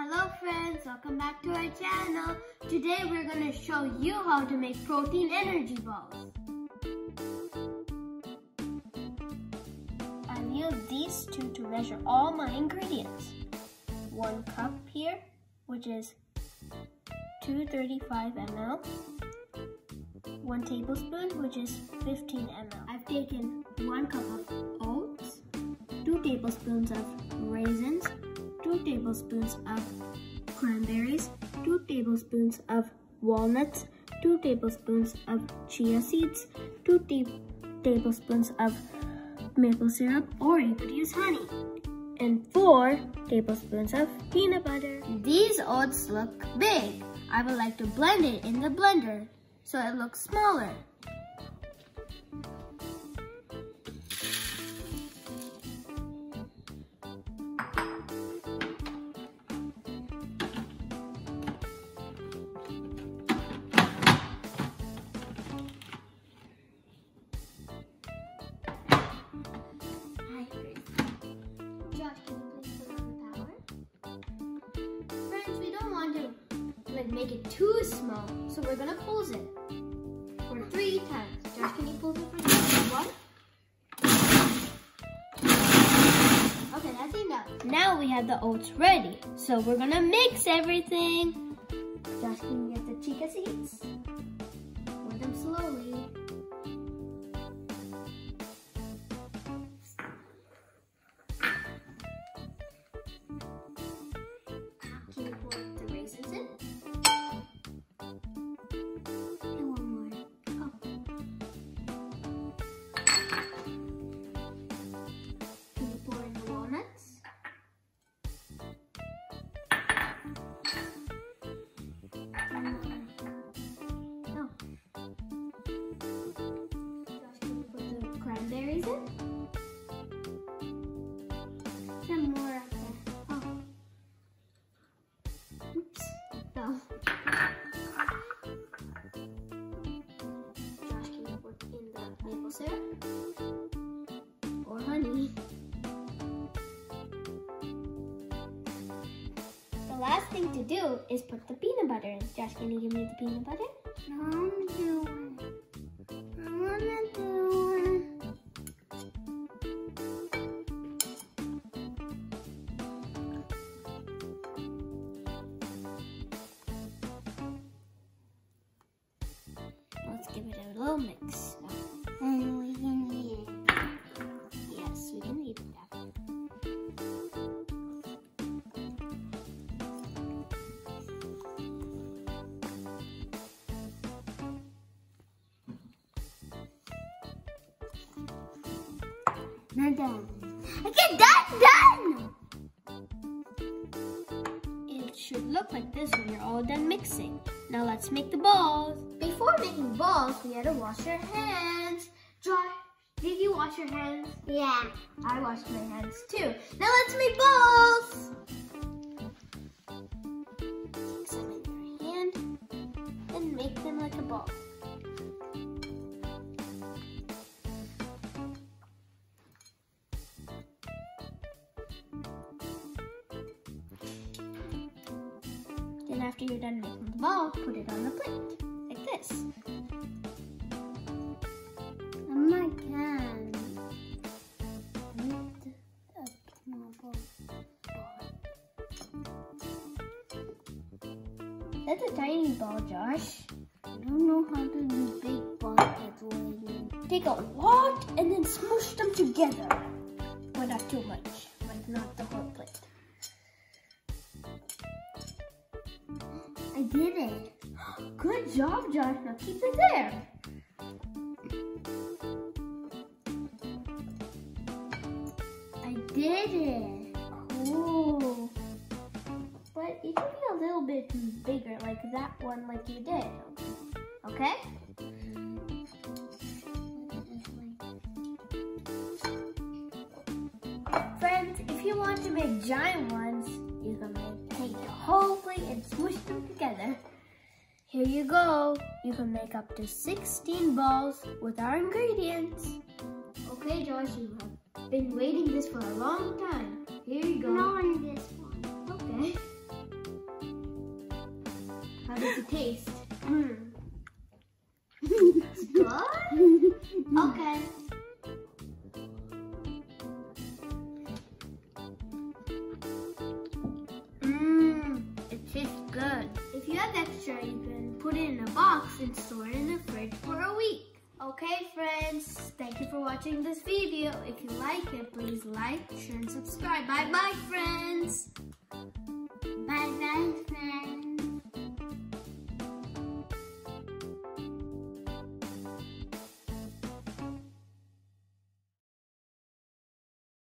Hello friends, welcome back to our channel. Today we're going to show you how to make protein energy balls. I've used these two to measure all my ingredients. 1 cup here, which is 235 ml. 1 tablespoon, which is 15 ml. I've taken 1 cup of oats, 2 tablespoons of raisins, 2 tablespoons of cranberries, 2 tablespoons of walnuts, 2 tablespoons of chia seeds, 2 tablespoons of maple syrup, or you could use honey, and 4 tablespoons of peanut butter. These oats look big. I would like to blend it in the blender so it looks smaller. Make it too small, so we're gonna pulse it for 3 times. Josh, can you pulse it for me? 1. Okay, that's enough. Now we have the oats ready, so we're gonna mix everything. Josh, can you get the chia seeds? Pour them slowly. Can you pour the raisins in? Cranberries in? Some more up there. Oh. Oops. No. Josh, can you put in the maple syrup? Or honey? The last thing to do is put the peanut butter in. Josh, can you give me the peanut butter? I'm doing it. I wanna do it. Let's give it a little mix. And we can eat it. Yes, we can eat it after. Not done. Okay, done! It should look like this when you're all done mixing. Now let's make the balls. Before making balls, we had to wash our hands. Josh, did you wash your hands? Yeah. I washed my hands too. Now let's make balls. Take some in your hand and make them like a ball. Then after you're done making the ball, put it on the plate, like this. Oh my God. That's a tiny ball, Josh. I don't know how to do big balls. Take a lot and then smoosh them together. But not too much, like not the whole plate. I did it. Good job, Josh. Now keep it there. I did it. Cool. But it should be a little bit bigger, like that one, like you did. Okay? Friends, if you want to make giant ones, you can take the whole plate and smush them together. Here you go. You can make up to 16 balls with our ingredients. Okay, Josh, you have been waiting this for a long time. Here you go. Not on this one. Okay. does it taste? It's good? Okay. It tastes good. If you have extra, you can put it in a box and store it in the fridge for a week. Okay friends, thank you for watching this video. If you liked it, please like, share, and subscribe. Bye bye friends!